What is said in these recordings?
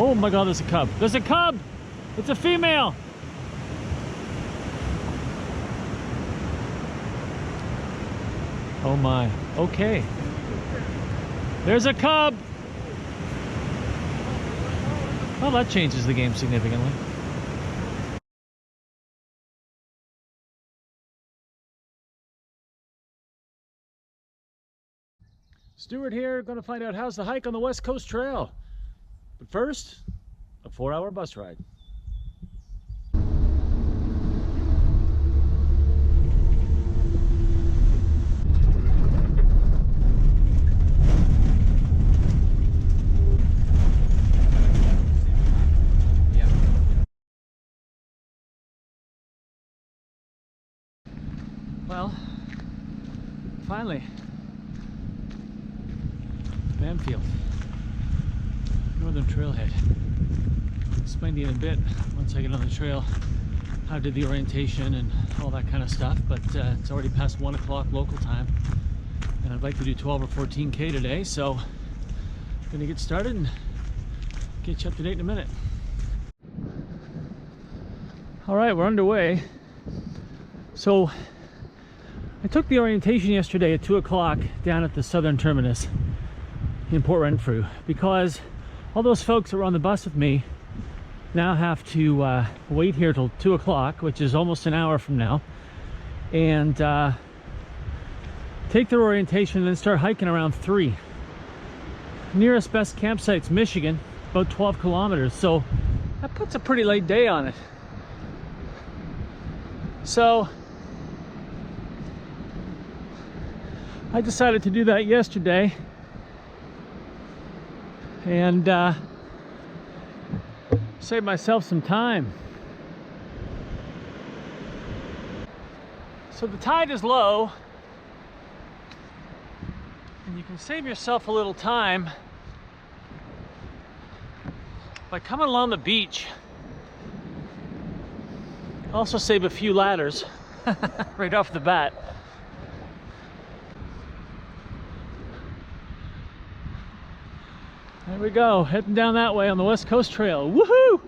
Oh my God, there's a cub. There's a cub! It's a female! Oh my, okay. There's a cub! Well, that changes the game significantly. Stuart here, going to find out how's the hike on the West Coast Trail. But first, a 4-hour bus ride. Well, finally, Bamfield, Northern Trailhead. I'll explain to you in a bit, once I get on the trail, how I did the orientation and all that kind of stuff, but it's already past 1 o'clock local time, and I'd like to do 12 or 14K today, so I'm gonna get started and get you up to date in a minute. All right, we're underway. So I took the orientation yesterday at 2 o'clock down at the southern terminus in Port Renfrew, because all those folks that were on the bus with me now have to wait here till 2 o'clock, which is almost an hour from now, and take their orientation and then start hiking around 3. Nearest best campsite's Michigan, about 12 kilometers, so that puts a pretty late day on it. So I decided to do that yesterday and save myself some time. So the tide is low, and you can save yourself a little time by coming along the beach. Also save a few ladders right off the bat. There we go, heading down that way on the West Coast Trail. Woohoo!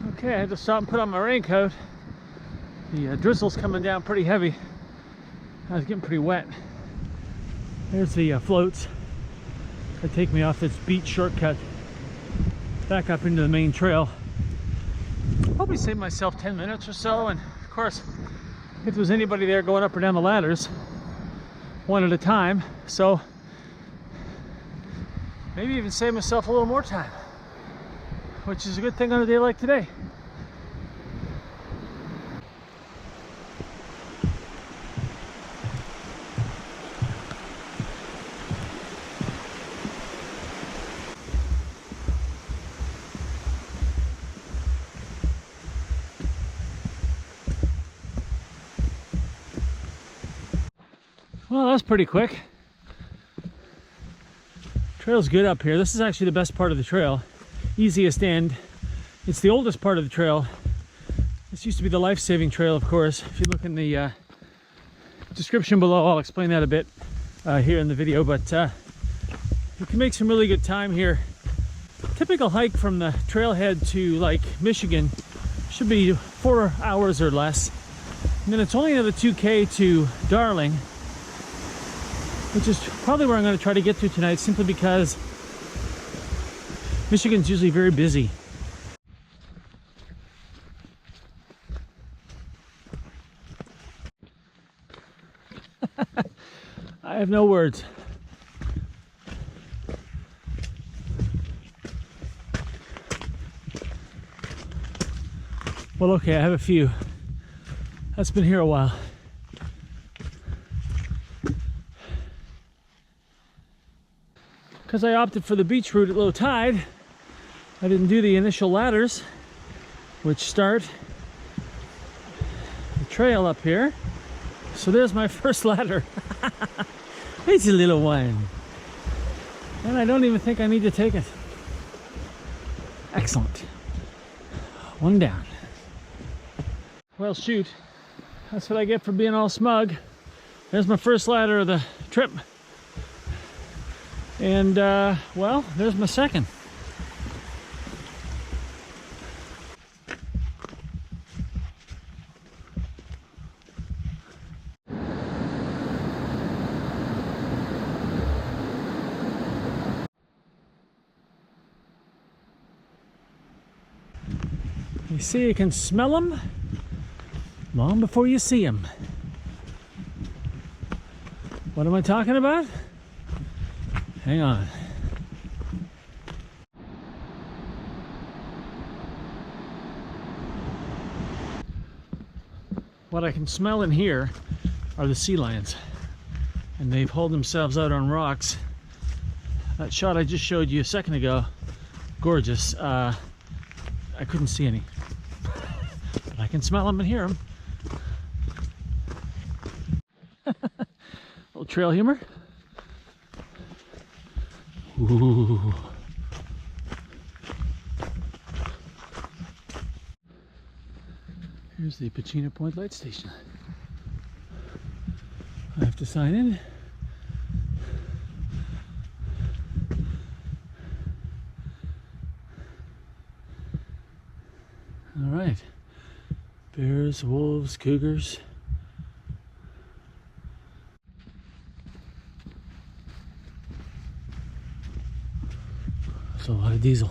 Okay, I had to stop and put on my raincoat. The drizzle's coming down pretty heavy. I was getting pretty wet. There's the floats that take me off this beach shortcut back up into the main trail. Probably save myself 10 minutes or so, and of course, if there's anybody there going up or down the ladders, one at a time, so maybe even save myself a little more time, which is a good thing on a day like today. Well, that's pretty quick. Trail's good up here. This is actually the best part of the trail. Easiest end. It's the oldest part of the trail. This used to be the life-saving trail, of course. If you look in the description below, I'll explain that a bit here in the video, but you can make some really good time here. Typical hike from the trailhead to like Michigan should be 4 hours or less. And then it's only another 2K to Darling, which is probably where I'm going to try to get to tonight, simply because Michigan's usually very busy. I have no words. Well, okay, I have a few. That's been here a while. Because I opted for the beach route at low tide, I didn't do the initial ladders, which start the trail up here. So there's my first ladder. It's a little one. And I don't even think I need to take it. Excellent. One down. Well, shoot. That's what I get for being all smug. There's my first ladder of the trip. And well, there's my second. You see, you can smell them long before you see them. What am I talking about? Hang on. What I can smell in here are the sea lions, and they've hauled themselves out on rocks. That shot I just showed you a second ago, gorgeous. I couldn't see any, but I can smell them and hear them. Little trail humor. Ooh. Here's the Pacino Point light station. I have to sign in. All right. Bears, wolves, cougars. That's a lot of diesel.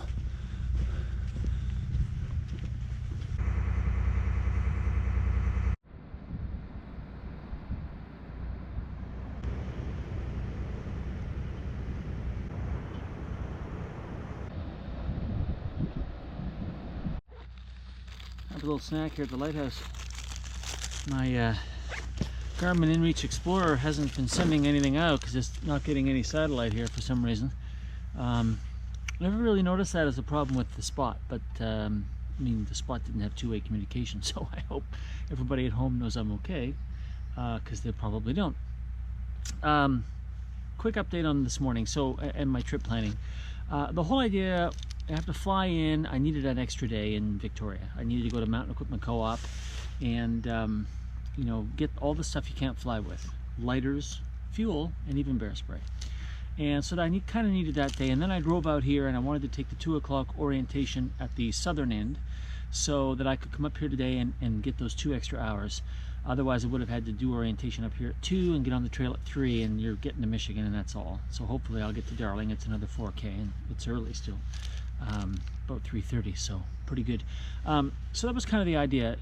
Have a little snack here at the lighthouse. My Garmin InReach Explorer hasn't been sending anything out because it's not getting any satellite here for some reason. Never really noticed that as a problem with the Spot, but I mean, the Spot didn't have two-way communication, so I hope everybody at home knows I'm okay, because they probably don't. Quick update on this morning, so, and my trip planning. The whole idea, I have to fly in. I needed an extra day in Victoria. I needed to go to Mountain Equipment Co-op and you know, get all the stuff you can't fly with: lighters, fuel, and even bear spray. And so I kind of needed that day. And then I drove out here, and I wanted to take the 2 o'clock orientation at the southern end so that I could come up here today and get those 2 extra hours. Otherwise, I would have had to do orientation up here at 2 and get on the trail at 3, and you're getting to Michigan, and that's all. So hopefully I'll get to Darling. It's another 4K, and it's early still, about 3:30, so pretty good. So that was kind of the idea.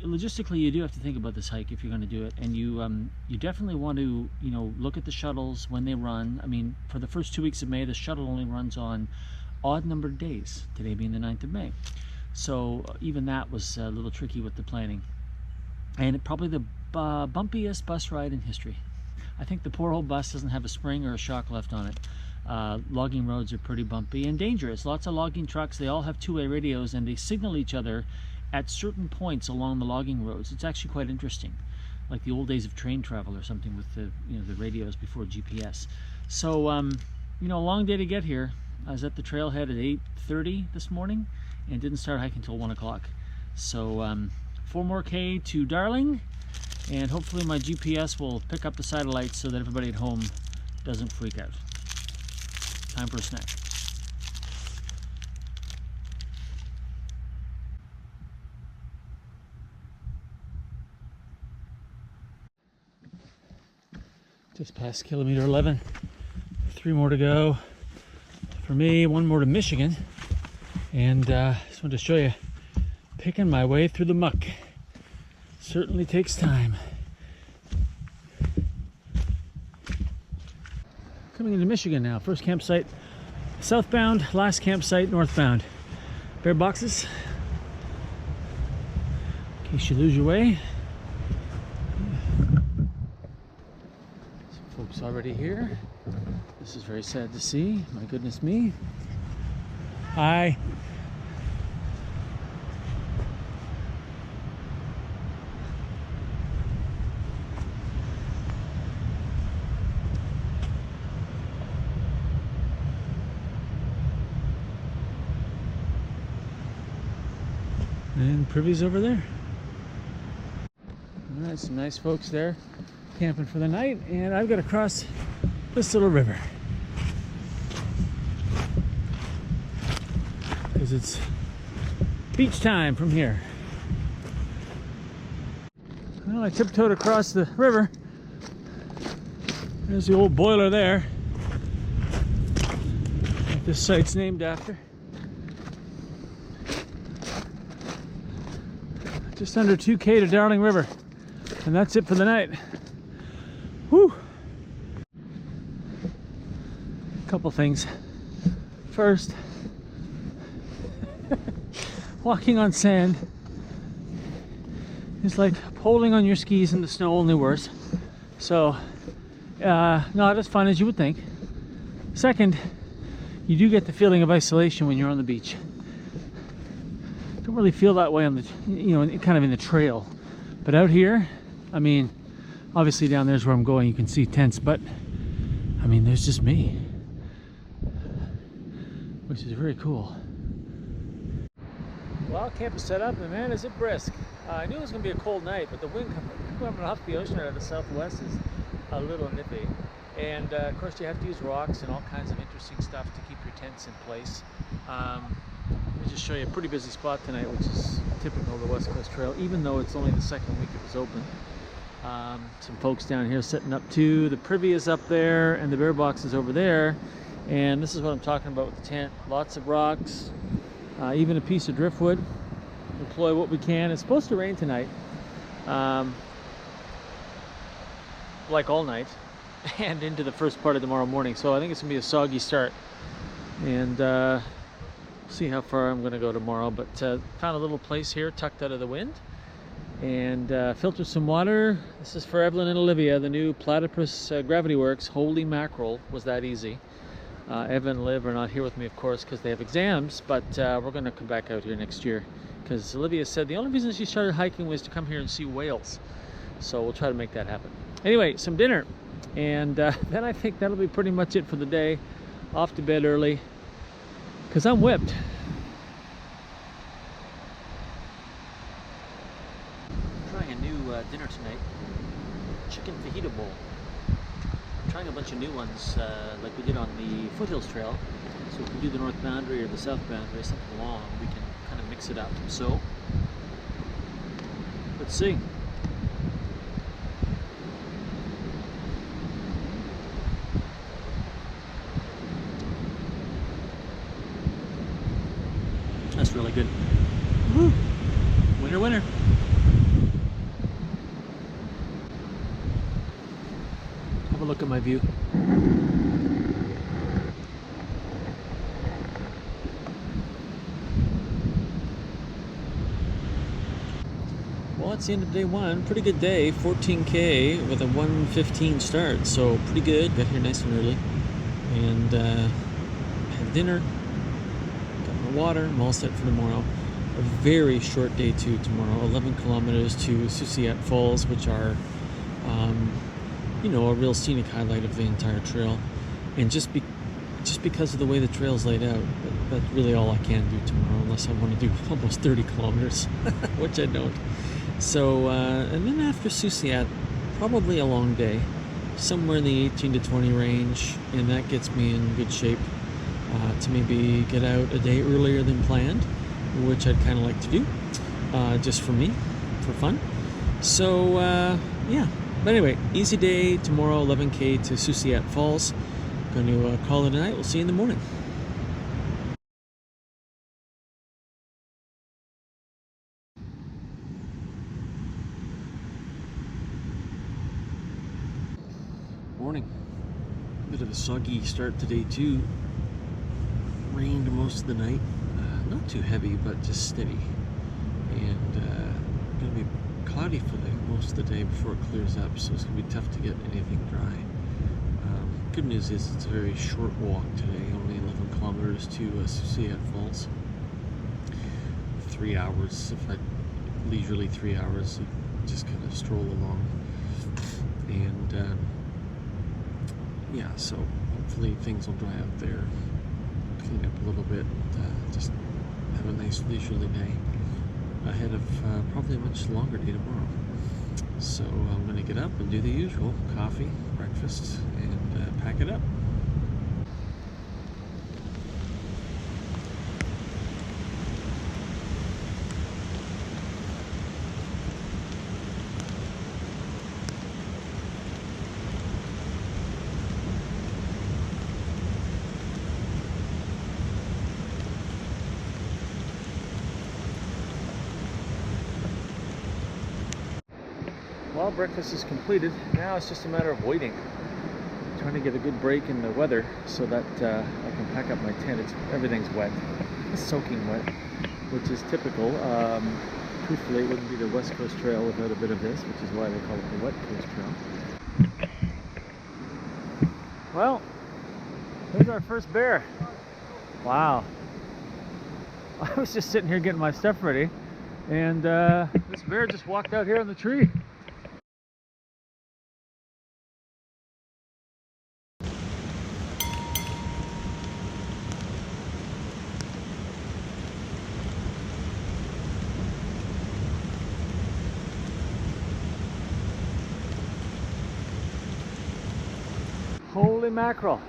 Logistically, you do have to think about this hike if you're going to do it, and you definitely want to, you know, look at the shuttles when they run. I mean, for the first 2 weeks of May, the shuttle only runs on odd numbered days, today being the 9th of May. So even that was a little tricky with the planning. And probably the bumpiest bus ride in history. I think the poor old bus doesn't have a spring or a shock left on it. Logging roads are pretty bumpy and dangerous. Lots of logging trucks, they all have two-way radios, and they signal each other at certain points along the logging roads. It's actually quite interesting, like the old days of train travel or something with the, you know, the radios before GPS. So you know, a long day to get here. I was at the trailhead at 8:30 this morning and didn't start hiking until 1 o'clock. So 4 more K to Darling, and hopefully my GPS will pick up the satellites so that everybody at home doesn't freak out. Time for a snack. Just past kilometer 11. 3 more to go for me, 1 more to Michigan. And just wanted to show you, picking my way through the muck. Certainly takes time. Coming into Michigan now. First campsite southbound, last campsite northbound. Bear boxes in case you lose your way. Some folks already here. This is very sad to see. My goodness me. Hi. And Privy's over there. All right, some nice folks there camping for the night, and I've got to cross this little river. because it's beach time from here. Well, I tiptoed across the river. There's the old boiler there that this site's named after. Just under 2K to Darling River, and that's it for the night. Whew. Couple things. First, walking on sand is like poling on your skis in the snow, only worse. So not as fun as you would think. Second, you do get the feeling of isolation when you're on the beach. Don't really feel that way on the, kind of in the trail, but out here, I mean, obviously down there's where I'm going, you can see tents, but I mean, there's just me, which is very cool. Well, camp is set up, and man, is it brisk. I knew it was going to be a cold night, but the wind coming off the ocean out of the southwest is a little nippy. And of course, you have to use rocks and all kinds of interesting stuff to keep your tents in place. Let me just show you a pretty busy spot tonight, which is typical of the West Coast Trail, even though it's only the second week it was open. Some folks down here setting up too. The privy is up there, and the bear box is over there. And this is what I'm talking about with the tent. Lots of rocks, even a piece of driftwood. Deploy what we can. It's supposed to rain tonight, like all night, and into the first part of tomorrow morning. So I think it's gonna be a soggy start, and see how far I'm gonna go tomorrow. But found a little place here tucked out of the wind, and filtered some water. This is for Evelyn and Olivia, the new Platypus Gravity Works. Holy mackerel, was that easy. Evan and Liv are not here with me, of course, because they have exams, but we're going to come back out here next year, because Olivia said the only reason she started hiking was to come here and see whales. So we'll try to make that happen. Anyway, some dinner, and then I think that'll be pretty much it for the day. Off to bed early, because I'm whipped. Trying a new dinner tonight. Chicken fajita bowl. Trying a bunch of new ones, like we did on the Foothills Trail. So if we do the north boundary or the south boundary, something long, we can kind of mix it up. So let's see. That's really good. Woo! Winner, winner. Have a look at my view. Well, it's the end of day one. Pretty good day. 14K with a 1:15 start. So pretty good. Got here nice and early. And had dinner. Got my water. I'm all set for tomorrow. A very short day two tomorrow. 11 kilometers to Susiat Falls, which are a real scenic highlight of the entire trail. And just because of the way the trail's laid out, that's really all I can do tomorrow, unless I want to do almost 30 kilometers, which I don't. So, and then after Susiat, probably a long day, somewhere in the 18 to 20 range, and that gets me in good shape to maybe get out a day earlier than planned, which I'd kind of like to do, just for me, for fun. So, yeah. But anyway, easy day tomorrow, 11K to Susiat Falls. Going to call it a night. We'll see you in the morning. Morning. Bit of a soggy start to day two. Rained most of the night. Not too heavy, but just steady. And going to be cloudy for most of the day before it clears up, so it's going to be tough to get anything dry. Good news is it's a very short walk today, only 11 kilometers to Susiat Falls. 3 hours, leisurely 3 hours, just kind of stroll along. And yeah, so hopefully things will dry up there, clean up a little bit, just have a nice leisurely day ahead of probably a much longer day tomorrow. So I'm going to get up and do the usual, coffee, breakfast, and pack it up. Well, breakfast is completed. Now it's just a matter of waiting. Trying to get a good break in the weather so that I can pack up my tent. Everything's wet. It's soaking wet, which is typical. Truthfully, it wouldn't be the West Coast Trail without a bit of this, which is why they call it the Wet Coast Trail. Well, here's our first bear. Wow. I was just sitting here getting my stuff ready, and this bear just walked out here on the tree. Holy mackerel.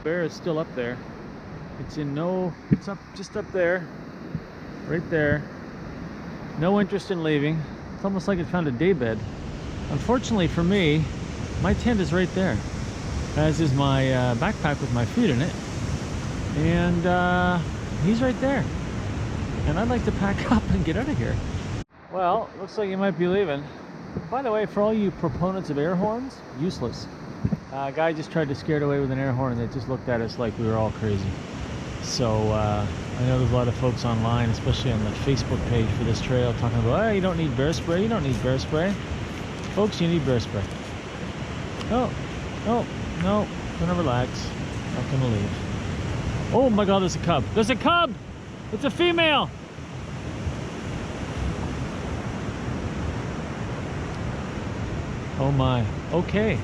Bear is still up there. It's up just up there. Right there. No interest in leaving. It's almost like it found a daybed. Unfortunately for me, my tent is right there, as is my backpack with my food in it, and he's right there, and I'd like to pack up and get out of here. Well, looks like you might be leaving. By the way, for all you proponents of air horns, useless. A guy just tried to scare it away with an air horn, and they just looked at us like we were all crazy. So I know there's a lot of folks online, especially on the Facebook page for this trail, talking about, oh, you don't need bear spray, you don't need bear spray. Folks, you need bear spray. Oh, no, gonna relax. Not gonna leave. Oh my God, there's a cub. There's a cub! It's a female! Oh my, okay.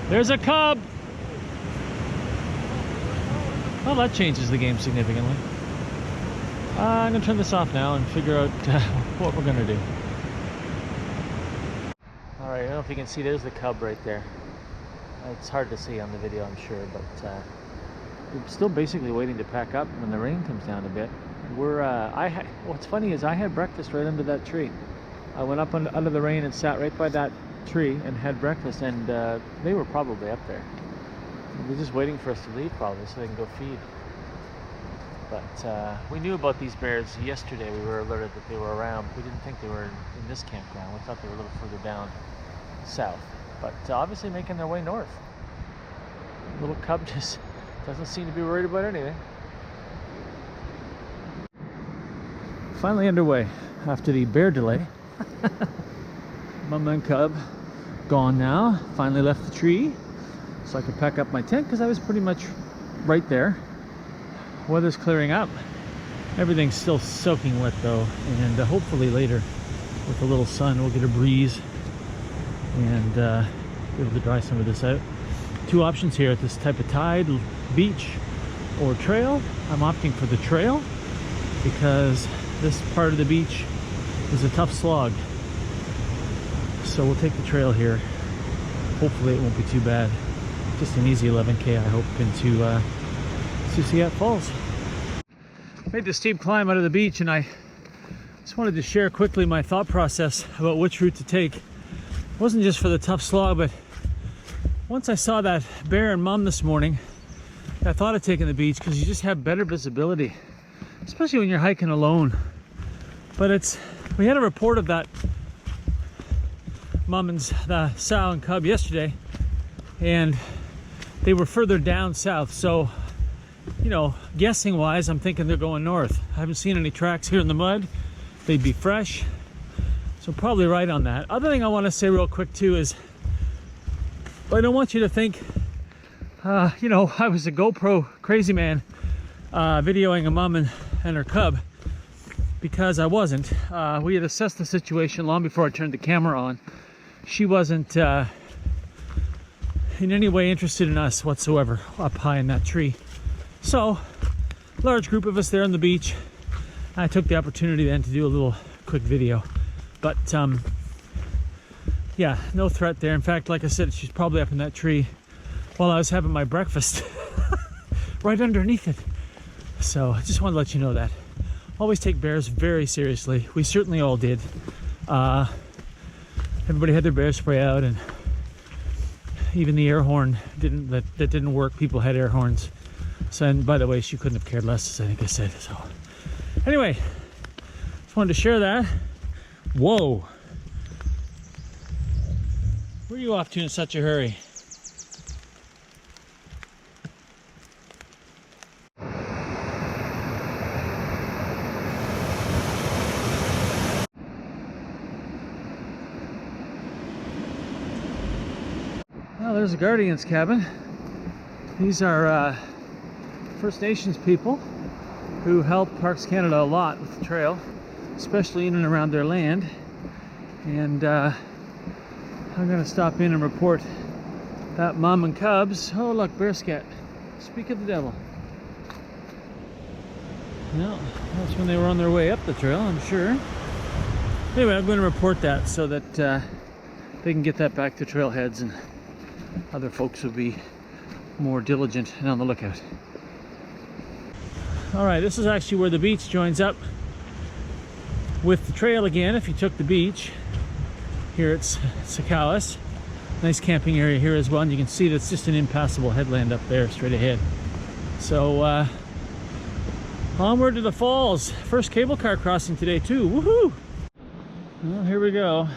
There's a cub! Well, that changes the game significantly. I'm gonna turn this off now and figure out what we're gonna do. Alright, I don't know if you can see, there's the cub right there. It's hard to see on the video, I'm sure, but we're still basically waiting to pack up when the rain comes down a bit. What's funny is I had breakfast right under that tree. I went up under the rain and sat right by that tree and had breakfast, and they were probably up there. They're just waiting for us to leave probably so they can go feed. But we knew about these bears yesterday. We were alerted that they were around. We didn't think they were in this campground. We thought they were a little further down south, but obviously making their way north. The little cub just doesn't seem to be worried about anything. Finally underway after the bear delay. Mama and cub gone now. Finally left the tree so I could pack up my tent because I was pretty much right there. Weather's clearing up. Everything's still soaking wet though, and hopefully later with a little sun we'll get a breeze and be able to dry some of this out. Two options here at this type of tide: beach or trail. I'm opting for the trail because this part of the beach is a tough slog. So we'll take the trail here. Hopefully it won't be too bad. Just an easy 11K, I hope, into Susiat Falls. Made the steep climb out of the beach, and I just wanted to share quickly my thought process about which route to take. It wasn't just for the tough slog, but once I saw that bear and mom this morning, I thought of taking the beach because you just have better visibility, especially when you're hiking alone. But we had a report of that mom and the sow and cub yesterday, and they were further down south, so you know, guessing wise, I'm thinking they're going north. I haven't seen any tracks here in the mud. They'd be fresh, so probably right on that. Other thing I want to say real quick too is, I don't want you to think you know, I was a GoPro crazy man videoing a mom and her cub, because I wasn't. We had assessed the situation long before I turned the camera on. She wasn't in any way interested in us whatsoever up high in that tree. So, large group of us there on the beach. I took the opportunity then to do a little quick video. But yeah, no threat there. In fact, like I said, she's probably up in that tree while I was having my breakfast right underneath it. So I just wanted to let you know that. always take bears very seriously. We certainly all did. Everybody had their bear spray out, and even the air horn that didn't work. People had air horns. So, and by the way, she couldn't have cared less, as I think I said. So anyway, just wanted to share that. Whoa. Where are you off to in such a hurry? Well, there's a Guardian's cabin. These are First Nations people who help Parks Canada a lot with the trail, especially in and around their land. And I'm going to stop in and report that mom and cubs. Oh, look, bear scat. Speak of the devil. No, that's when they were on their way up the trail, I'm sure. Anyway, I'm going to report that so that they can get that back to trailheads, and other folks will be more diligent and on the lookout. All right, this is actually where the beach joins up with the trail again. If you took the beach, here it's Secaucus. Nice camping area here as well, and you can see that's just an impassable headland up there straight ahead. So onward to the falls. First cable car crossing today too. Woohoo! Well, here we go.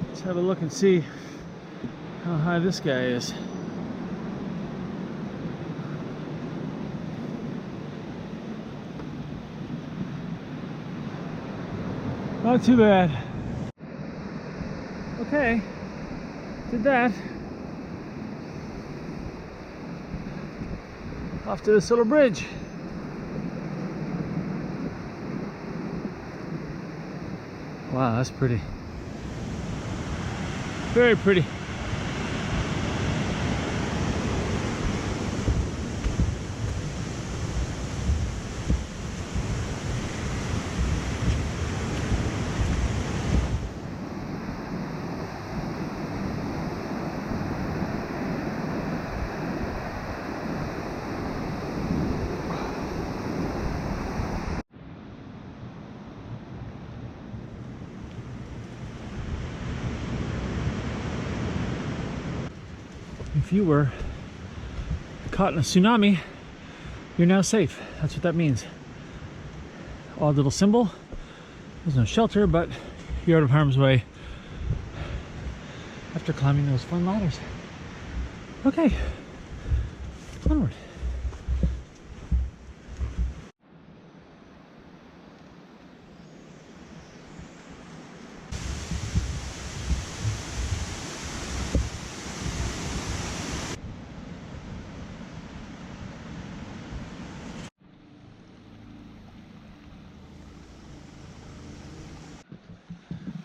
Let's have a look and see how high this guy is. Not too bad. Okay, did that. Off to this little bridge. Wow, that's pretty. Very pretty. If you were caught in a tsunami, you're now safe. That's what that means. Odd little symbol. There's no shelter, but you're out of harm's way after climbing those fun ladders. Okay, onward.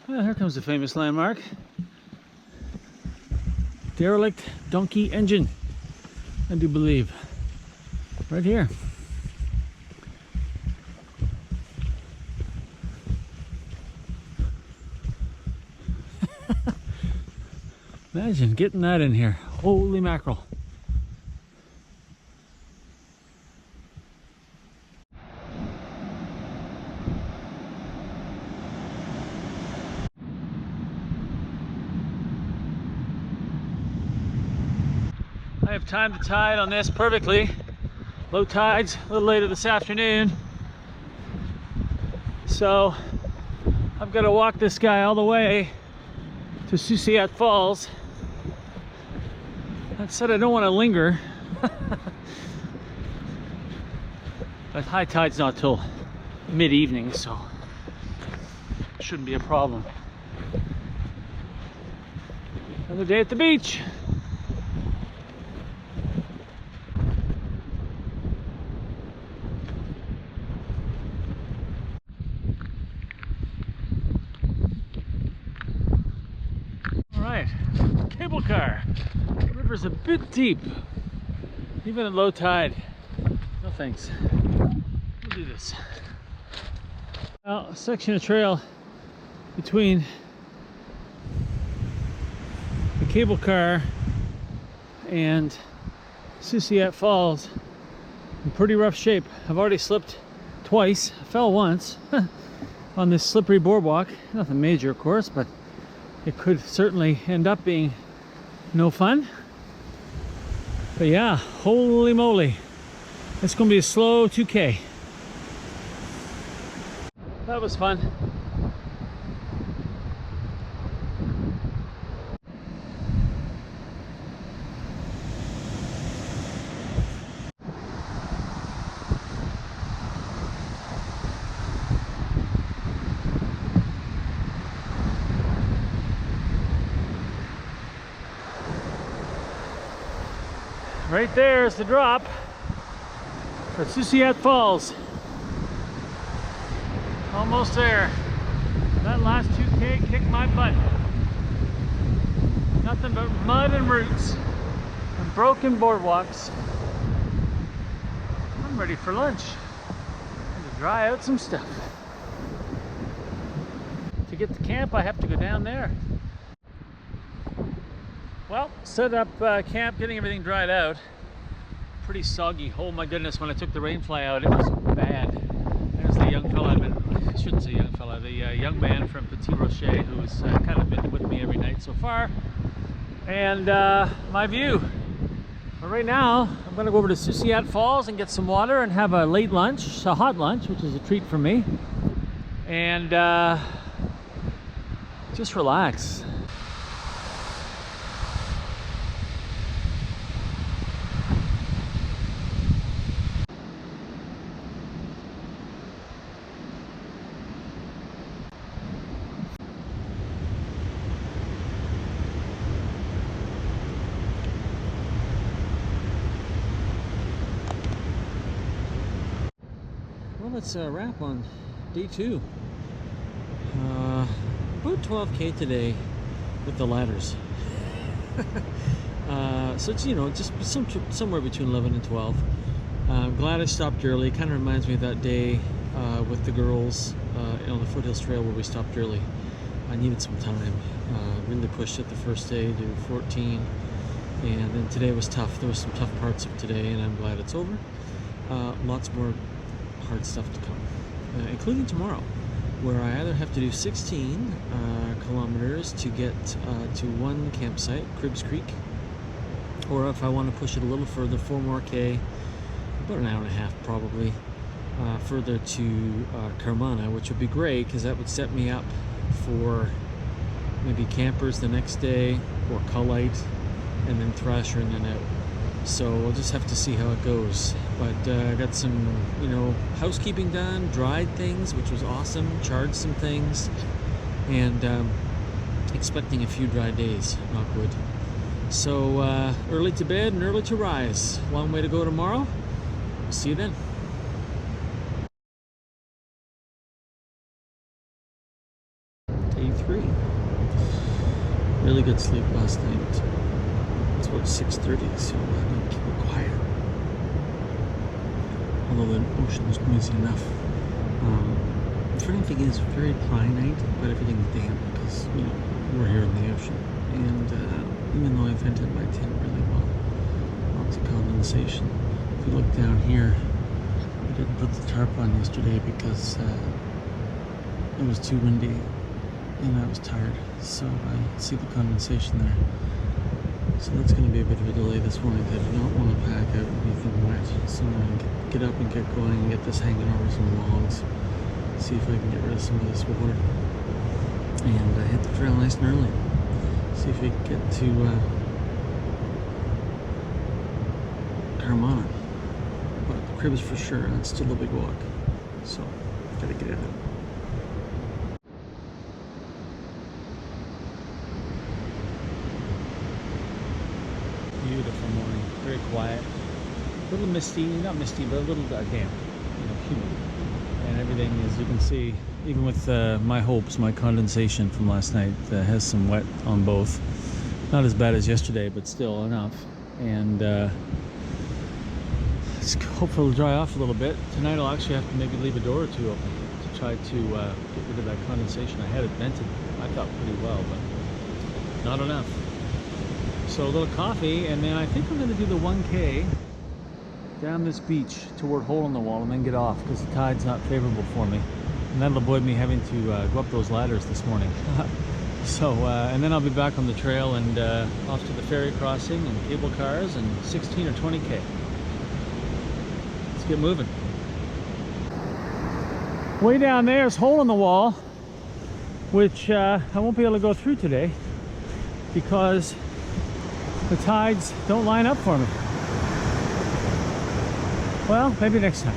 Well, here comes the famous landmark. Derelict donkey engine, I do believe. Right here. Imagine getting that in here. Holy mackerel. I have timed the tide on this perfectly. Low tide's a little later this afternoon. So I've got to walk this guy all the way to Southbound Falls. That said, I don't want to linger. But high tide's not till mid-evening, so it shouldn't be a problem. Another day at the beach. Cable car. The river's a bit deep, even at low tide. No thanks. We'll do this. Well, a section of trail between the cable car and Southbound Falls in pretty rough shape. I've already slipped twice. I fell once on this slippery boardwalk. Nothing major, of course, but it could certainly end up being no fun. But yeah, holy moly. It's gonna be a slow 2K. That was fun. Right there is the drop for Southbound Falls. Almost there. That last 2K kicked my butt. Nothing but mud and roots and broken boardwalks. I'm ready for lunch. And to dry out some stuff. To get to camp, I have to go down there. Well, set up camp, getting everything dried out. Pretty soggy. Oh my goodness, when I took the rain fly out, it was bad. There's the young fella, I shouldn't say young fella, the young man from Petit Rocher, who's kind of been with me every night so far. And my view. But right now, I'm going to go over to Southbound Falls and get some water and have a late lunch, a hot lunch, which is a treat for me. And just relax. Let's wrap on day 2. About 12K today with the ladders. So it's, you know, just somewhere between 11 and 12. I'm glad I stopped early. It kind of reminds me of that day with the girls on the Foothills Trail where we stopped early. I needed some time. Really pushed it the first day to 14, and then today was tough. There were some tough parts of today, and I'm glad it's over. Lots more hard stuff to come, including tomorrow, where I either have to do 16 kilometers to get to one campsite, Cribbs Creek, or if I want to push it a little further, 4 more K, about an hour and a half probably, further to Carmana, which would be great because that would set me up for maybe campers the next day, or Cullite, and then Thrasher, and then out. So we'll just have to see how it goes. But I got some, you know, housekeeping done, dried things, which was awesome, charged some things, and expecting a few dry days, knock wood. So early to bed and early to rise. Long way to go tomorrow. See you then. Day 3. Really good sleep last night. It's about 6:30, so I'm going to keep it quiet. Although the ocean is noisy enough. The funny thing is, very dry night, but everything's damp because, you know, we're here in the ocean. And even though I vented my tent really well, lots of condensation. If you look down here, I didn't put the tarp on yesterday because it was too windy and I was tired. So I see the condensation there. So that's going to be a bit of a delay this morning. I do not want to pack out anything wet. So I'm going to get up and get going and get this hanging over some logs. See if I can get rid of some of this water. And hit the trail nice and early. See if we can get to Carmana. But the Cribbs for sure, and it's still a big walk. So, gotta get at it. Beautiful morning, very quiet, a little misty, not misty, but a little damp, you know, humid, and everything, as you can see, even with my hopes, my condensation from last night has some wet on both. Not as bad as yesterday, but still enough, and it's hopefully it'll dry off a little bit. Tonight I'll actually have to maybe leave a door or two open to try to get rid of that condensation. I had it vented, I thought, pretty well, but not enough. So a little coffee, and then I think I'm going to do the 1K down this beach toward Hole in the Wall and then get off because the tide's not favorable for me. And that'll avoid me having to go up those ladders this morning. So, and then I'll be back on the trail and off to the ferry crossing and cable cars and 16 or 20K. Let's get moving. Way down there is Hole in the Wall, which I won't be able to go through today because the tides don't line up for me. Well, maybe next time.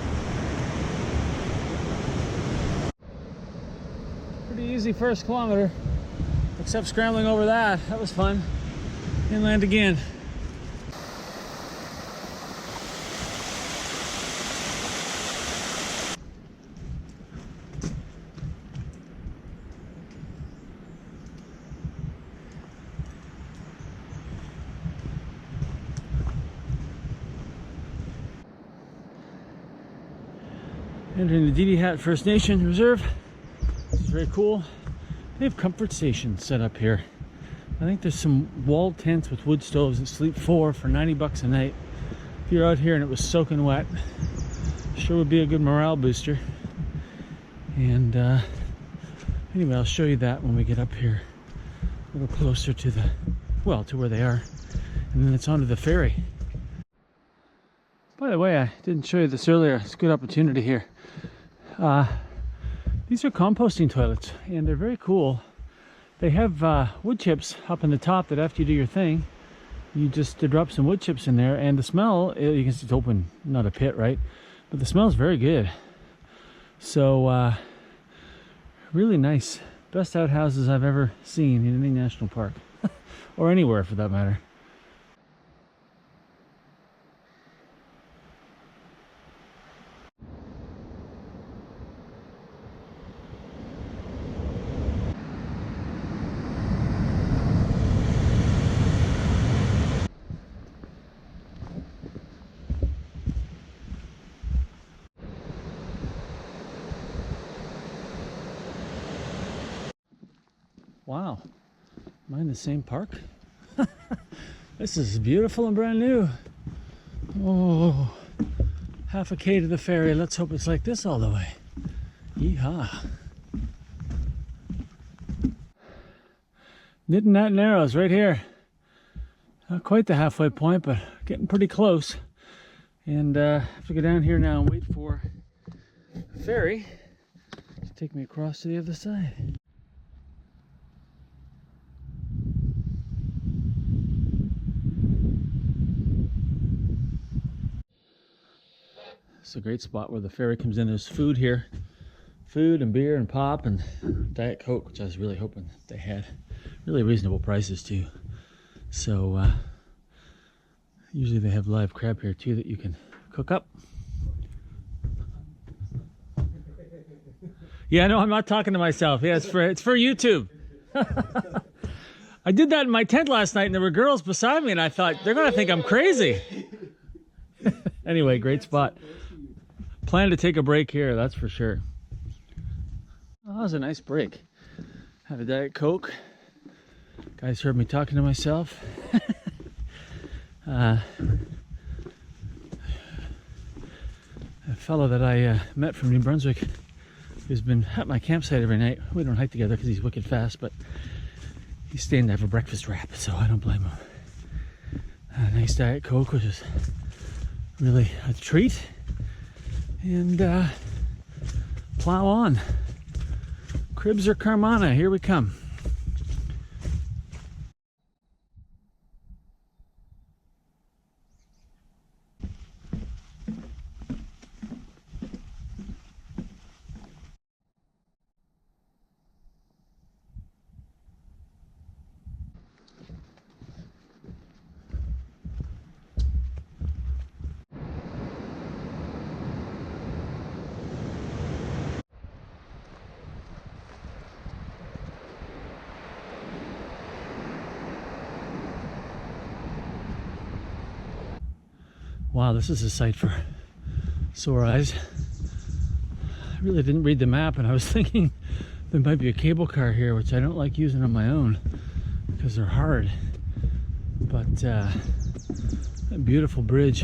Pretty easy first kilometer, except scrambling over that. That was fun. Inland again. Entering the Didi Hat First Nation Reserve. This is very cool. They have comfort stations set up here. I think there's some wall tents with wood stoves that sleep four for 90 bucks a night. If you're out here and it was soaking wet, sure would be a good morale booster. And anyway, I'll show you that when we get up here a little closer to the, well, to where they are. And then it's onto the ferry. By the way, I didn't show you this earlier. It's a good opportunity here. These are composting toilets and they're very cool. They have wood chips up in the top that after you do your thing, you just drop some wood chips in there, and the smell, you can see it's open, not a pit, right? But the smell is very good. So really nice. Best outhouses I've ever seen in any national park or anywhere for that matter. Wow, am I in the same park? This is beautiful and brand new. Oh, half a K to the ferry. Let's hope it's like this all the way. Yeehaw. Knitting that narrows right here. Not quite the halfway point, but getting pretty close. And I have to go down here now and wait for the ferry to take me across to the other side. It's a great spot where the ferry comes in. There's food here, food and beer and pop and Diet Coke, which I was really hoping they had. Really reasonable prices too. So usually they have live crab here too that you can cook up. Yeah, no, I'm not talking to myself. Yeah, it's for YouTube. I did that in my tent last night and there were girls beside me and I thought they're gonna think I'm crazy. Anyway, great spot. Plan to take a break here, that's for sure. Oh, that was a nice break. Had a Diet Coke. Guys heard me talking to myself. A fellow that I met from New Brunswick who's been at my campsite every night. We don't hike together because he's wicked fast, but he's staying to have a breakfast wrap, so I don't blame him. A nice Diet Coke, which is really a treat. And plow on. Cribs or Carmana, here we come. Wow, this is a sight for sore eyes. I really didn't read the map and I was thinking there might be a cable car here, which I don't like using on my own because they're hard. But that beautiful bridge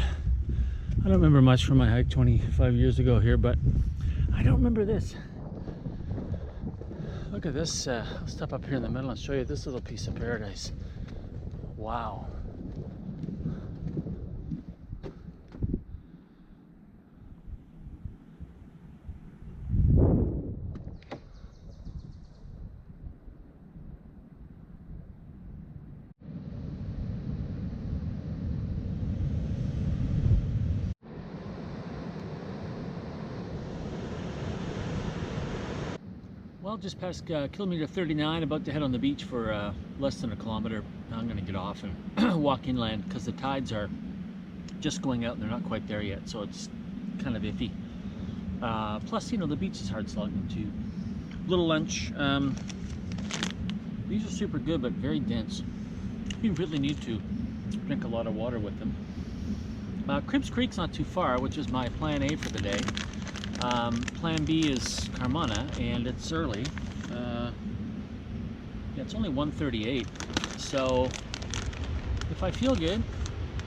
I don't remember much from my hike 25 years ago here, but I don't remember this. Look at this. I'll step up here in the middle and show you this little piece of paradise. Wow. Well, just past kilometer 39, about to head on the beach for less than a kilometer. I'm going to get off and walk inland because the tides are just going out and they're not quite there yet, so it's kind of iffy. Plus, you know, the beach is hard slogging too. Little lunch. These are super good, but very dense. You really need to drink a lot of water with them. Cribs Creek's not too far, which is my plan A for the day. Plan B is Carmona, and it's early. Yeah, it's only 1:38, so if I feel good,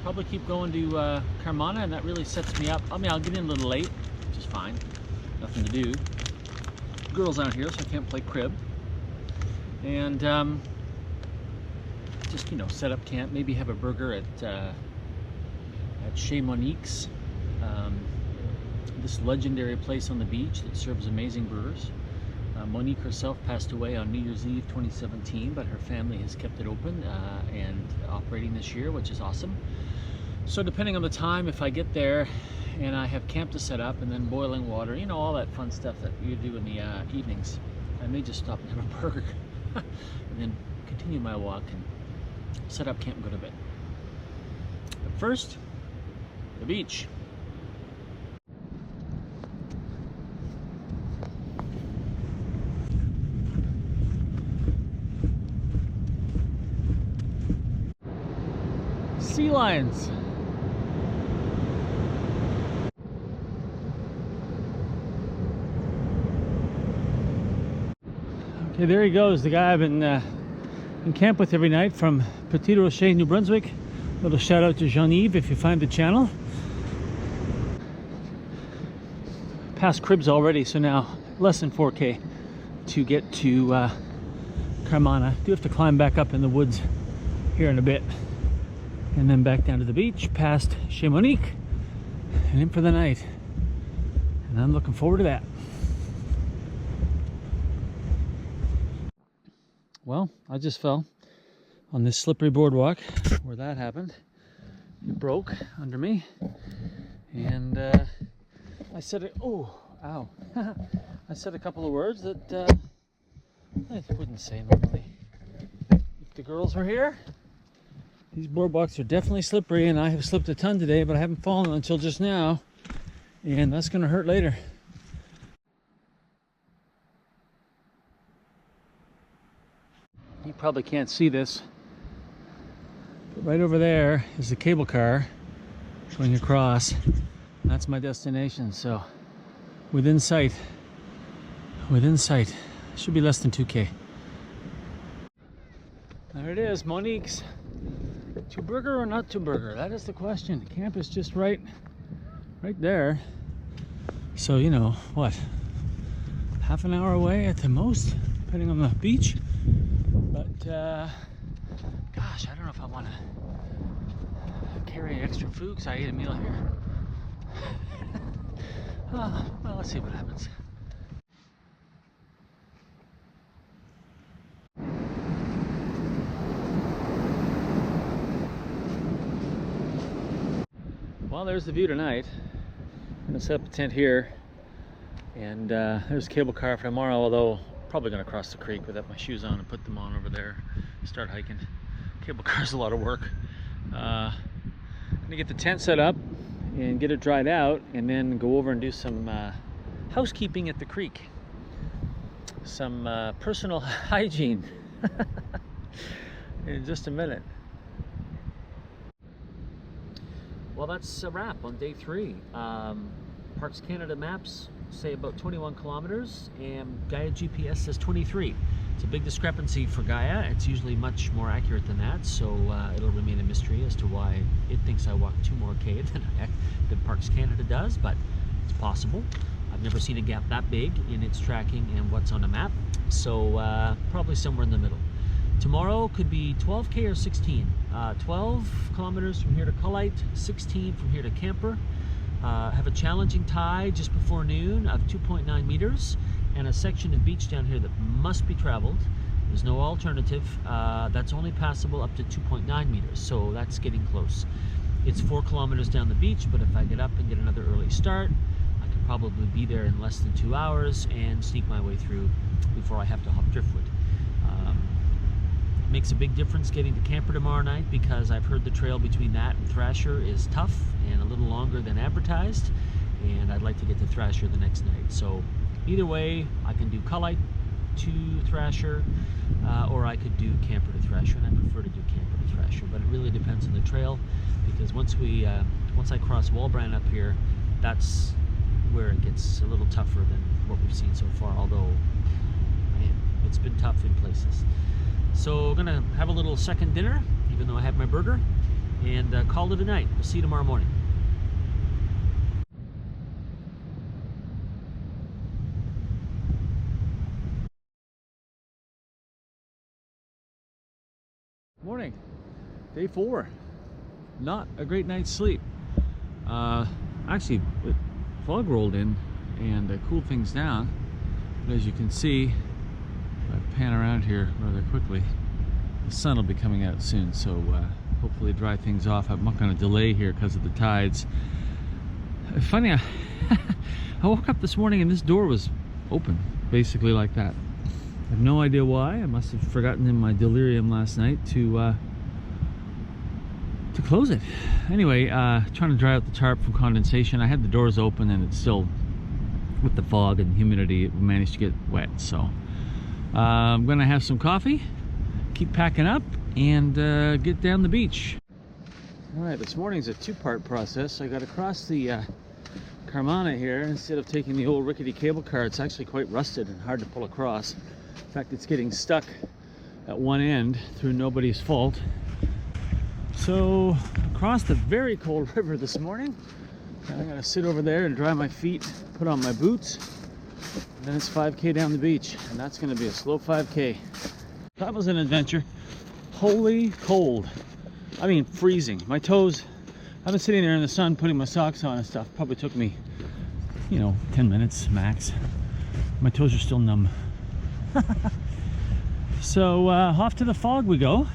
probably keep going to Carmona, and that really sets me up. I mean, I'll get in a little late, which is fine. Nothing to do. Girls aren't here, so I can't play crib. And just, you know, set up camp. Maybe have a burger at Chez Monique's. This legendary place on the beach that serves amazing burgers. Monique herself passed away on New Year's Eve 2017, but her family has kept it open and operating this year, which is awesome. So depending on the time, if I get there and I have camp to set up and then boiling water, you know, all that fun stuff that you do in the evenings, I may just stop and have a burger and then continue my walk and set up camp and go to bed. But first, the beach. Sea lions. Okay, there he goes, the guy I've been in camp with every night from Petit Rocher, New Brunswick. Little shout out to Jean-Yves if you find the channel. Past Cribs already, so now less than 4K to get to Carmona. Do have to climb back up in the woods here in a bit. And then back down to the beach, past Chez Monique, and in for the night. And I'm looking forward to that. Well, I just fell on this slippery boardwalk where that happened. It broke under me. And I said, oh, ow. I said a couple of words that I wouldn't say normally. If the girls were here, these boardwalks are definitely slippery, and I have slipped a ton today, but I haven't fallen until just now, and that's going to hurt later. You probably can't see this, but right over there is the cable car going across. That's my destination, so within sight. Within sight. Should be less than 2K. There it is, Monique's. To burger or not to burger? That is the question. The camp is just right there. So, you know, what? Half an hour away at the most, depending on the beach. But, gosh, I don't know if I want to carry extra food because I ate a meal here. Well, let's see what happens. Well, there's the view tonight. I'm gonna set up a tent here, and there's a cable car for tomorrow, although probably gonna cross the creek without my shoes on and put them on over there, start hiking. Cable car's a lot of work. I'm gonna get the tent set up and get it dried out, and then go over and do some housekeeping at the creek. Some personal hygiene in just a minute. Well, that's a wrap on day 3. Parks Canada maps say about 21 kilometers, and Gaia GPS says 23. It's a big discrepancy for Gaia. It's usually much more accurate than that, so it'll remain a mystery as to why it thinks I walked 2 more K than Parks Canada does, but it's possible. I've never seen a gap that big in its tracking and what's on a map, so probably somewhere in the middle. Tomorrow could be 12K or 16. 12 kilometers from here to Cullite, 16 from here to Camper. Have a challenging tide just before noon of 2.9 meters and a section of beach down here that must be traveled. There's no alternative. That's only passable up to 2.9 meters, so that's getting close. It's 4 kilometers down the beach, but if I get up and get another early start, I could probably be there in less than 2 hours and sneak my way through before I have to hop driftwood. Makes a big difference getting to Camper tomorrow night, because I've heard the trail between that and Thrasher is tough and a little longer than advertised, and I'd like to get to Thrasher the next night. So either way, I can do Cullite to Thrasher, or I could do Camper to Thrasher, and I prefer to do Camper to Thrasher, but it really depends on the trail, because once I cross Walbrand up here, that's where it gets a little tougher than what we've seen so far, although man, it's been tough in places. So I'm gonna have a little second dinner, even though I have my burger, and call it a night. We'll see you tomorrow morning. Morning, day 4. Not a great night's sleep. Actually, the fog rolled in and cooled things down, but as you can see, if I pan around here rather quickly, the sun will be coming out soon, so hopefully dry things off. I'm not going to delay here because of the tides. Funny, I woke up this morning and this door was open, basically like that. I have no idea why. I must have forgotten in my delirium last night to close it. Anyway, trying to dry out the tarp from condensation. I had the doors open and it's still, with the fog and humidity, it managed to get wet, so I'm gonna have some coffee, keep packing up, and get down the beach. All right, this morning's a 2-part process. I got across the Carmana here. Instead of taking the old rickety cable car, it's actually quite rusted and hard to pull across. In fact, it's getting stuck at one end through nobody's fault. So across the very cold river this morning, and I gotta sit over there and dry my feet, put on my boots. Then it's 5K down the beach, and that's going to be a slow 5K. That was an adventure. Holy cold. I mean, freezing. My toes, I've been sitting there in the sun putting my socks on and stuff. Probably took me, 10 minutes max. My toes are still numb. So off to the fog we go.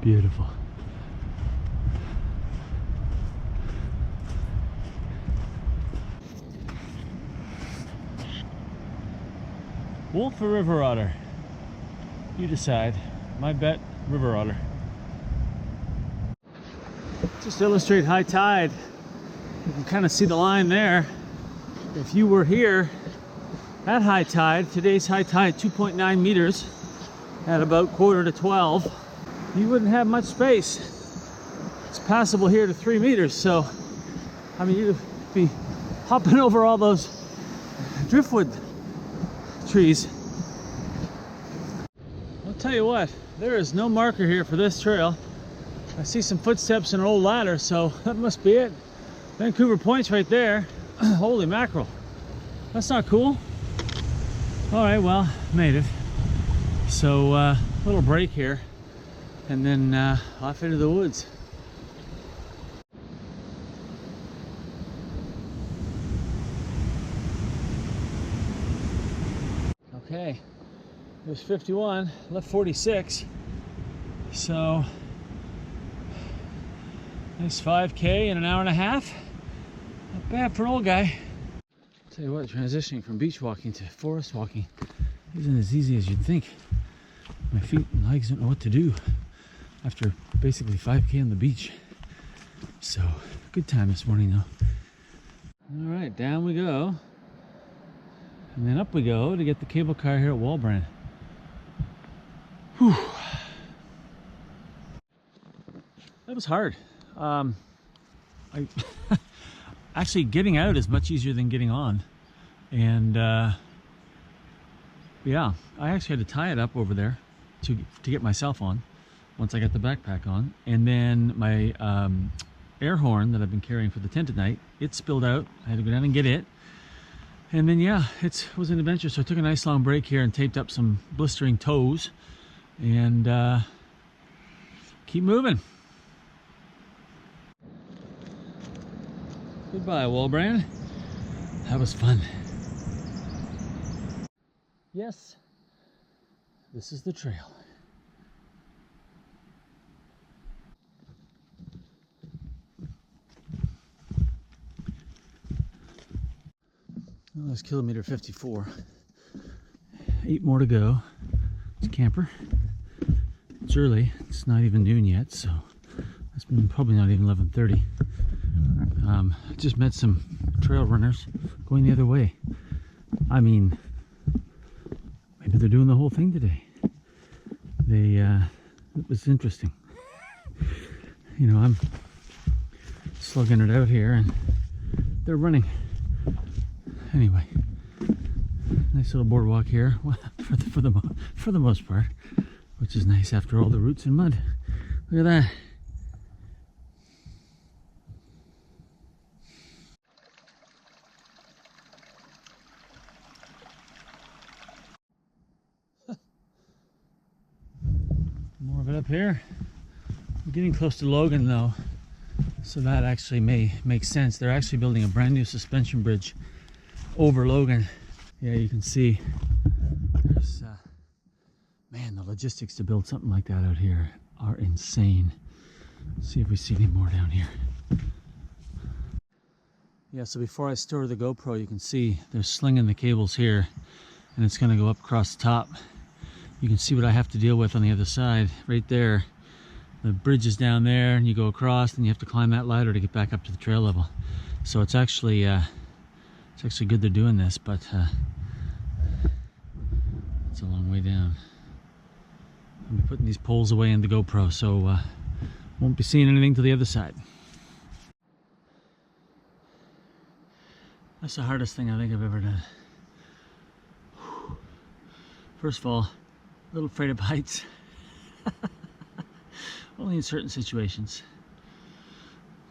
Beautiful. Wolf or river otter? You decide. My bet, river otter. Just to illustrate high tide, you can kind of see the line there. If you were here at high tide, today's high tide 2.9 meters at about 11:45, you wouldn't have much space. It's passable here to 3 meters, so I mean, you'd be hopping over all those driftwood trees. I'll tell you what, there is no marker here for this trail. I see some footsteps and an old ladder, so that must be it. Vancouver Point's right there. Holy mackerel. That's not cool. All right, well, made it. So, little break here, and then off into the woods. Okay, it was 51, left 46, so nice 5K in an hour and a half. Not bad for an old guy. Tell you what, transitioning from beach walking to forest walking isn't as easy as you'd think. My feet and legs don't know what to do after basically 5K on the beach. So, good time this morning though. All right, down we go. And then up we go to get the cable car here at Walbrand. Whew. was hard. I actually, getting out is much easier than getting on. And yeah, I actually had to tie it up over there to get myself on once I got the backpack on. And then my air horn that I've been carrying for the tent at night, it spilled out. I had to go down and get it. And then yeah, it was an adventure. So I took a nice long break here and taped up some blistering toes and keep moving. Goodbye, Walbrand. That was fun. Yes, this is the trail. Well, that's kilometer 54. 8 more to go. It's camper. It's early. It's not even noon yet, so it's probably not even 11:30. I just met some trail runners going the other way. I mean, maybe they're doing the whole thing today. It was interesting. You know, I'm slugging it out here and they're running. Anyway, nice little boardwalk here for the most part, which is nice after all the roots and mud. Look at that. More of it up here. I'm getting close to Logan though, so that actually may make sense. They're actually building a brand new suspension bridge over Logan. Yeah, you can see there's man, the logistics to build something like that out here are insane. Let's see if we see any more down here. Yeah, so before I store the GoPro, you can see they're slinging the cables here and it's going to go up across the top. You can see what I have to deal with on the other side right there. The bridge is down there and you go across and you have to climb that ladder to get back up to the trail level. So it's actually good they're doing this, but it's a long way down. I'll be putting these poles away in the GoPro, so won't be seeing anything to the other side. That's the hardest thing I think I've ever done. First of all, a little afraid of heights. Only in certain situations.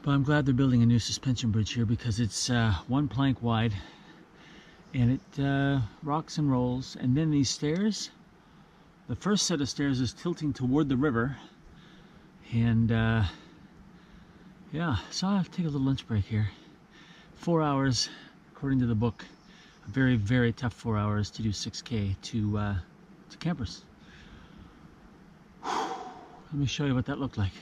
But I'm glad they're building a new suspension bridge here because it's 1 plank wide and it rocks and rolls. And then these stairs, the first set of stairs is tilting toward the river. And yeah, so I'll have to take a little lunch break here. 4 hours, according to the book. A very, very tough 4 hours to do 6K to campers. Let me show you what that looked like.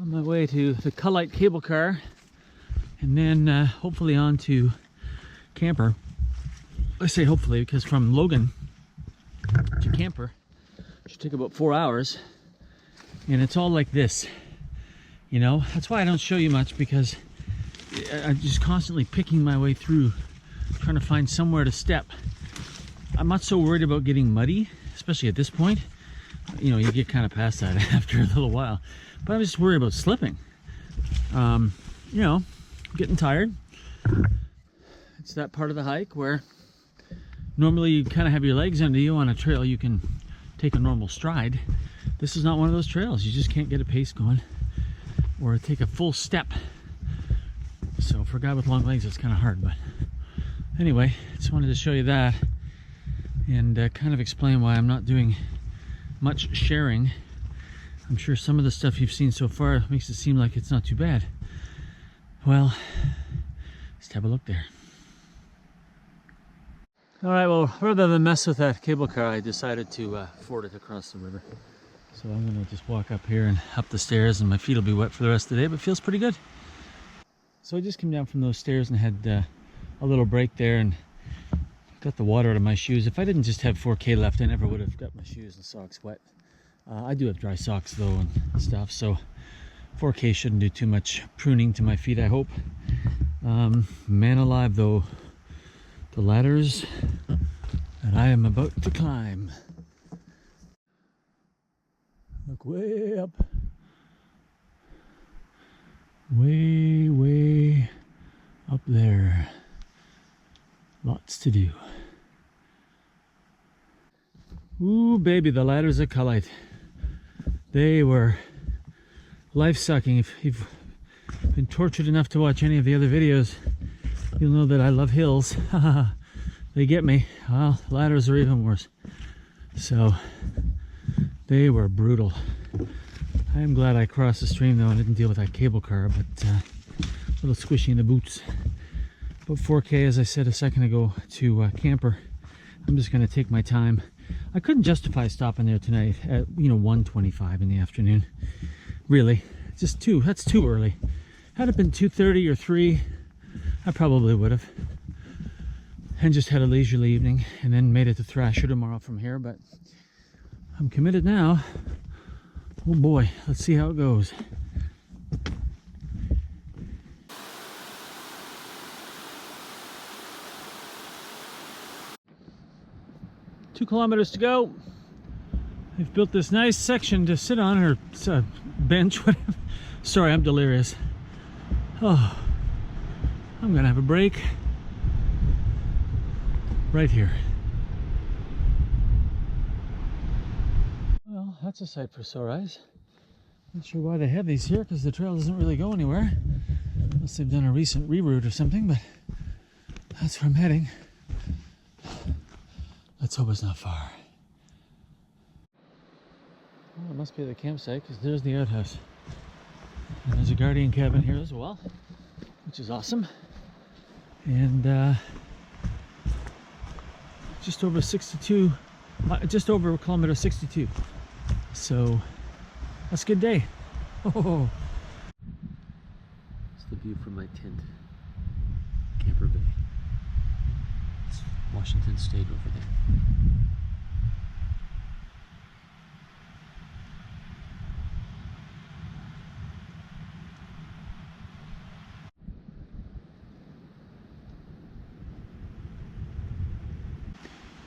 On my way to the Cullite cable car and then hopefully on to camper. I say hopefully because from Logan to camper it should take about 4 hours and it's all like this, you know. That's why I don't show you much, because I'm just constantly picking my way through trying to find somewhere to step. I'm not so worried about getting muddy, especially at this point. You know, you get kind of past that after a little while, but I'm just worried about slipping. You know, I'm getting tired. It's that part of the hike where normally you kind of have your legs under you. On a trail you can take a normal stride. This is not one of those trails. You just can't get a pace going or take a full step. So for a guy with long legs it's kind of hard. But anyway, just wanted to show you that and kind of explain why I'm not doing much sharing. I'm sure some of the stuff you've seen so far makes it seem like it's not too bad. Well, let's have a look there. All right, well, rather than mess with that cable car, I decided to ford it across the river. So I'm gonna just walk up here and up the stairs, and my feet will be wet for the rest of the day, but it feels pretty good. So I just came down from those stairs and had a little break there and got the water out of my shoes. If I didn't just have 4K left, I never would have got my shoes and socks wet. I do have dry socks though and stuff, so 4K shouldn't do too much pruning to my feet, I hope. Man alive though, the ladders that I am about to climb. Look way up. Way up there. Lots to do. Ooh, baby, the ladders at Culite. They were life-sucking. If you've been tortured enough to watch any of the other videos, you'll know that I love hills. They get me. Well, ladders are even worse. So, they were brutal. I am glad I crossed the stream though and didn't deal with that cable car, but a little squishy in the boots. But 4K, as I said a second ago, to camper. I'm just going to take my time. I couldn't justify stopping there tonight at 1:25 in the afternoon. Really, that's too early. Had it been 2:30 or 3, I probably would have. And just had a leisurely evening and then made it to Thrasher tomorrow from here, but I'm committed now. Oh boy, let's see how it goes. Two kilometers to go. They've built this nice section to sit on, or bench, whatever. Sorry, I'm delirious. Oh, I'm gonna have a break right here. Well, that's a sight for sore eyes. Not sure why they have these here, because the trail doesn't really go anywhere. Unless they've done a recent reroute or something, but that's where I'm heading. Let's hope it's not far. Well, it must be the campsite, because there's the outhouse. And there's a guardian cabin here as well, which is awesome. And just over 62, just over kilometer 62. So that's a good day. Oh, It's the view from my tent, Camper Bay. It's Washington State over there.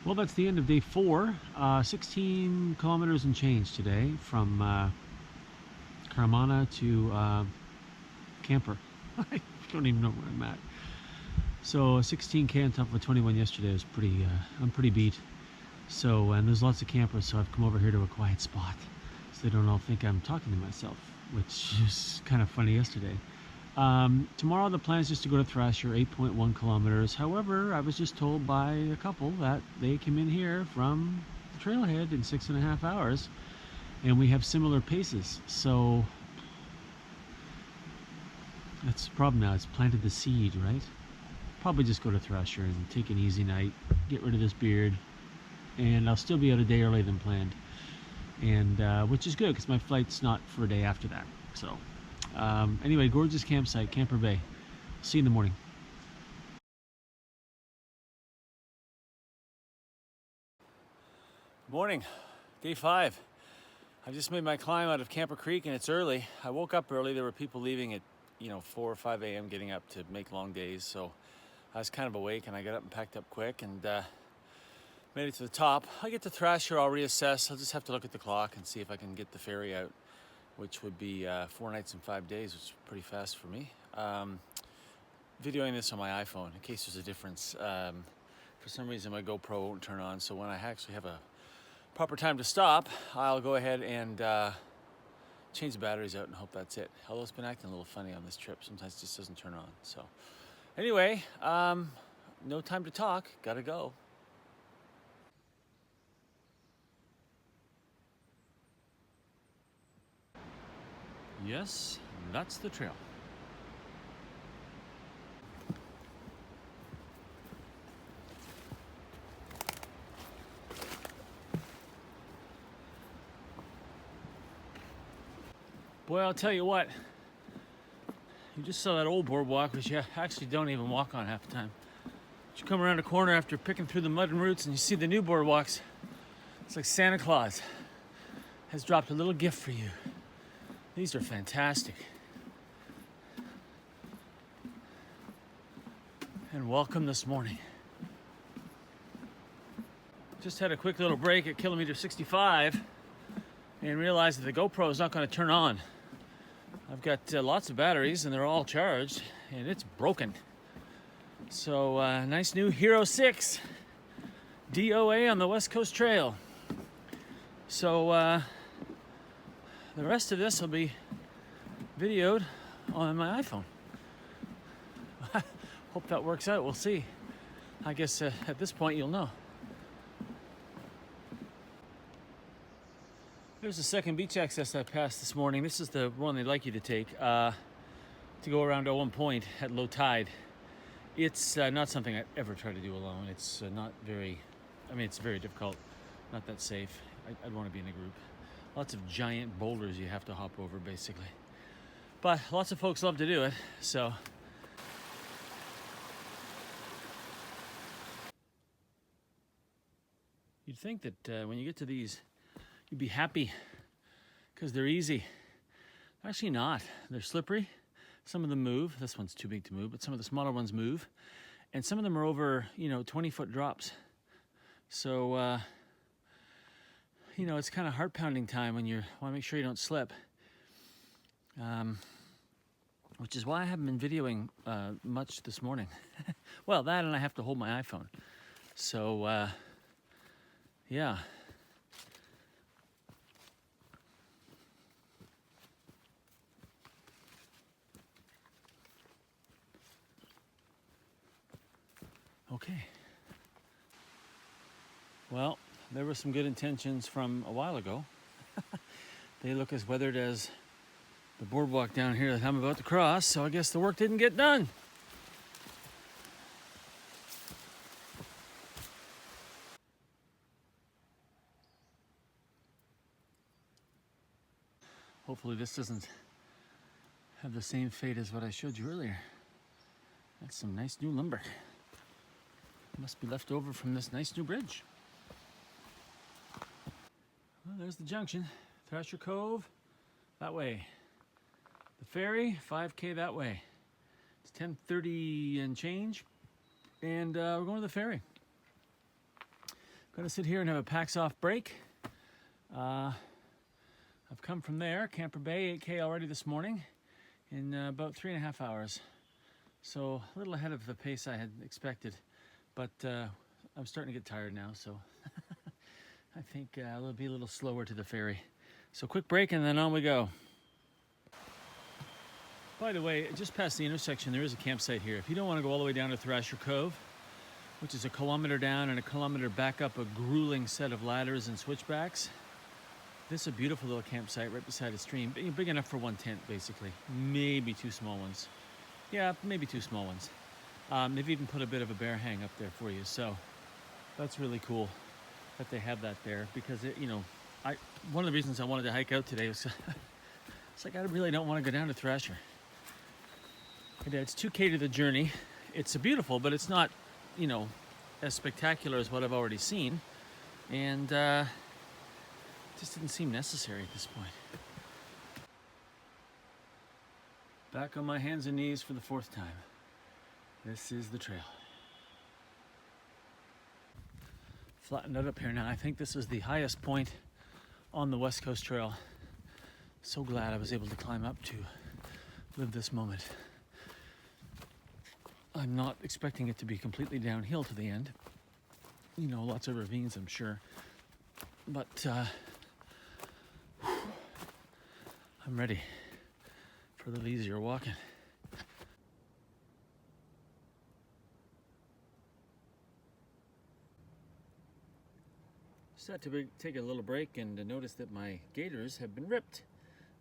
Well, that's the end of day 4. 16 kilometers and change today from Caramana to Camper. I don't even know where I'm at. So 16K on top of a 21 yesterday was pretty, I'm pretty beat. So, and there's lots of campers, so I've come over here to a quiet spot so they don't all think I'm talking to myself, which is kind of funny yesterday. Tomorrow the plan is just to go to Thrasher, 8.1 kilometers. However, I was just told by a couple that they came in here from the trailhead in 6.5 hours, and we have similar paces. So that's the problem now. It's planted the seed, right? Probably just go to Thrasher and take an easy night, get rid of this beard, and I'll still be out a day earlier than planned, and which is good because my flight's not for a day after that. So. Anyway, gorgeous campsite, Camper Bay. See you in the morning. morning, day 5. I just made my climb out of Camper Creek and it's early. I woke up early. There were people leaving at 4 or 5 a.m. getting up to make long days, so I was kind of awake and I got up and packed up quick and made it to the top. I get to Thrasher, I'll reassess. I'll just have to look at the clock and see if I can get the ferry out, which would be 4 nights and 5 days, which is pretty fast for me. Videoing this on my iPhone in case there's a difference. For some reason my GoPro won't turn on, so when I actually have a proper time to stop, I'll go ahead and change the batteries out and hope that's it. Although it's been acting a little funny on this trip. Sometimes it just doesn't turn on. So anyway, no time to talk, gotta go. Yes, that's the trail. Boy, I'll tell you what, you just saw that old boardwalk, which you actually don't even walk on half the time. You come around a corner after picking through the mud and roots and you see the new boardwalks. It's like Santa Claus. has dropped a little gift for you. These are fantastic. And welcome this morning. Just had a quick little break at kilometer 65 and realized that the GoPro is not going to turn on. I've got lots of batteries and they're all charged and it's broken. So nice new Hero 6 DOA on the West Coast Trail. So the rest of this will be videoed on my iPhone. Hope that works out. We'll see. I guess at this point you'll know. There's the second beach access I passed this morning. This is the one they'd like you to take to go around Owen Point at low tide. It's not something I'd ever try to do alone. It's not very, it's very difficult, not that safe. I'd want to be in a group. Lots of giant boulders you have to hop over, basically. But lots of folks love to do it, so. You'd think that when you get to these, you'd be happy because they're easy. Actually not. They're slippery. Some of them move. This one's too big to move, but some of the smaller ones move. And some of them are over, 20-foot drops. So, it's kind of heart-pounding time when you want to make sure you don't slip. Which is why I haven't been videoing much this morning. Well, that and I have to hold my iPhone. So, yeah. Okay. Well, there were some good intentions from a while ago. They look as weathered as the boardwalk down here that I'm about to cross, so I guess the work didn't get done. Hopefully this doesn't have the same fate as what I showed you earlier. That's some nice new lumber. Must be left over from this nice new bridge. Well, there's the junction. Thrasher Cove, that way. The ferry, 5K that way. It's 10:30 and change, and we're going to the ferry. Gonna sit here and have a packs off break. I've come from there, Camper Bay, 8K already this morning in about 3.5 hours. So a little ahead of the pace I had expected, but I'm starting to get tired now, so I think it'll be a little slower to the ferry. So quick break and then on we go. By the way, just past the intersection, there is a campsite here. If you don't want to go all the way down to Thrasher Cove, which is a kilometer down and a kilometer back up a grueling set of ladders and switchbacks, this is a beautiful little campsite right beside a stream. Big enough for one tent, basically. Maybe two small ones. Yeah, maybe two small ones. They've even put a bit of a bear hang up there for you, so that's really cool that they have that there, because one of the reasons I wanted to hike out today was it's like I really don't want to go down to Thrasher. It's 2K to the journey. It's beautiful, but it's not, as spectacular as what I've already seen, and it just didn't seem necessary at this point. Back on my hands and knees for the 4th time. This is the trail. Flattened out up here now. I think this is the highest point on the West Coast Trail. So glad I was able to climb up to live this moment. I'm not expecting it to be completely downhill to the end. Lots of ravines, I'm sure. But I'm ready for a little easier walking. Just had to take a little break and notice that my gaiters have been ripped.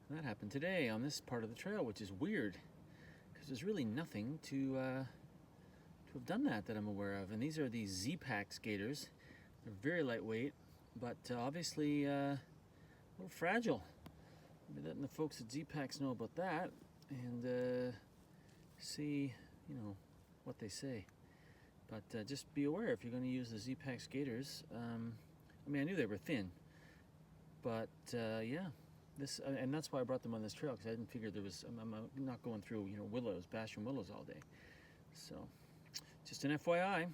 And that happened today on this part of the trail, which is weird, because there's really nothing to have done that I'm aware of. And these are the Z-Pax gaiters. They're very lightweight, but obviously a little fragile. Maybe letting the folks at Z-Pax know about that and see, what they say. But just be aware if you're going to use the Z-Pax gaiters. I knew they were thin, But yeah, this and that's why I brought them on this trail, because I didn't figure there was. I'm not going through willows, bashing willows all day. So just an FYI.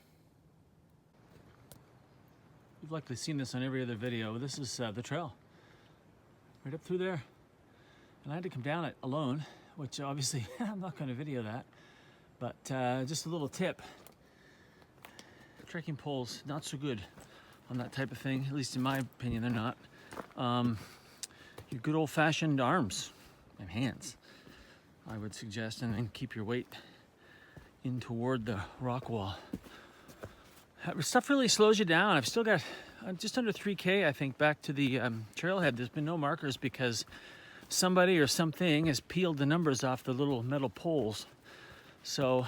You've likely seen this on every other video. This is the trail right up through there, and I had to come down it alone, which obviously I'm not going to video that. But just a little tip: trekking poles not so good on that type of thing, at least in my opinion. They're not. Your good old-fashioned arms and hands, I would suggest, and then keep your weight in toward the rock wall. Stuff really slows you down. I've still got just under 3K, I think, back to the trailhead. There's been no markers because somebody or something has peeled the numbers off the little metal poles. So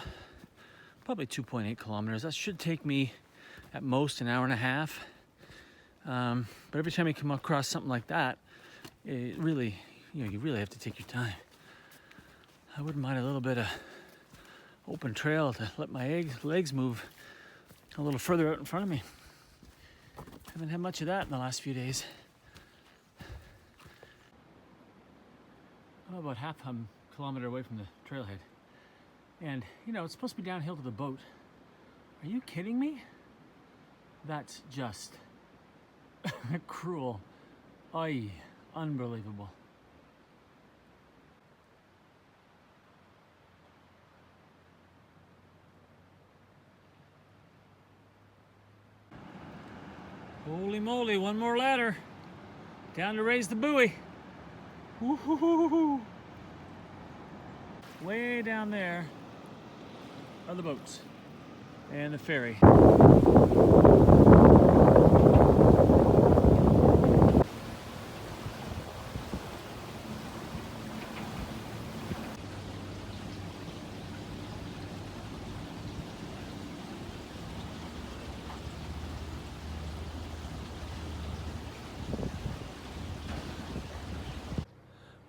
probably 2.8 kilometers. That should take me at most an hour and a half. But every time you come across something like that, it really, you really have to take your time. I wouldn't mind a little bit of open trail to let my legs move a little further out in front of me. Haven't had much of that in the last few days. I'm about half a kilometer away from the trailhead. And, it's supposed to be downhill to the boat. Are you kidding me? That's just cruel. Ay, unbelievable. Holy moly, one more ladder. Down to raise the buoy. Woo-hoo-hoo-hoo-hoo. Way down there are the boats and the ferry.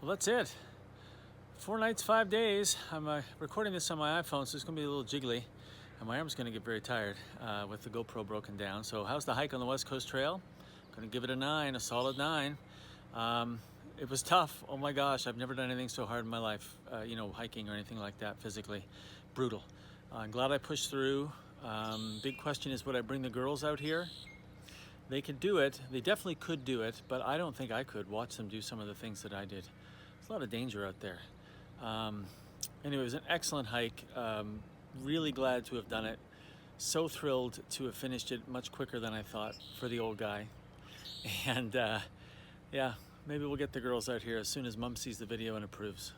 Well, that's it. 4 nights, 5 days. I'm recording this on my iPhone, so it's gonna be a little jiggly, and my arm's gonna get very tired with the GoPro broken down. So how's the hike on the West Coast Trail? Gonna give it a 9, a solid 9. It was tough. Oh my gosh, I've never done anything so hard in my life, hiking or anything like that physically. Brutal. I'm glad I pushed through. Big question is, would I bring the girls out here? They could do it. They definitely could do it, but I don't think I could watch them do some of the things that I did. There's a lot of danger out there. Anyway, it was an excellent hike. Really glad to have done it. So thrilled to have finished it much quicker than I thought for the old guy. And yeah, maybe we'll get the girls out here as soon as Mom sees the video and approves.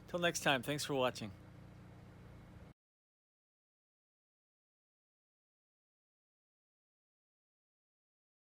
Till next time, thanks for watching.